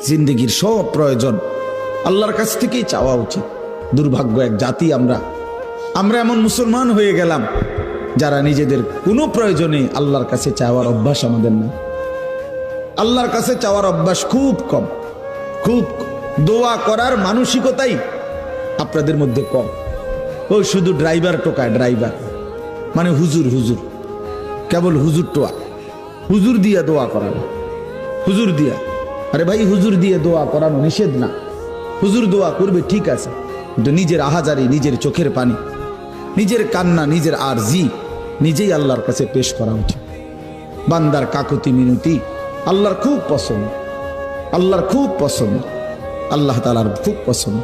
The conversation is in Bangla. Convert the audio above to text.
জিন্দগির সব প্রয়োজন আল্লাহর কাছ থেকেই চাওয়া উচিত। দুর্ভাগ্য এক জাতি আমরা এমন মুসলমান হয়ে গেলাম যারা নিজেদের কোনো প্রয়োজনে আল্লাহর কাছে চাওয়ার অভ্যাস আমাদের না। আল্লাহর কাছে চাওয়ার অভ্যাস খুব কম, খুব দোয়া করার মানসিকতাই আপনাদের মধ্যে কম। ওই শুধু ড্রাইভার টোকায়, ড্রাইভার মানে হুজুর, হুজুর কেবল হুজুর টোয়া, হুজুর দিয়া দোয়া করানো, হুজুর দিয়া। আরে ভাই, হুজুর দিয়ে দোয়া করানো নিষেধ না, হুজুর দোয়া করবে ঠিক আছে, কিন্তু নিজের আহাজারি, নিজের চোখের পানি, নিজের কান্না, নিজের আরজি নিজেই আল্লাহর কাছে পেশ করা উচিত। বান্দার কাকুতি মিনতি আল্লাহর খুব পছন্দ, আল্লাহর খুব পছন্দ, আল্লাহ তাআলার খুব পছন্দ।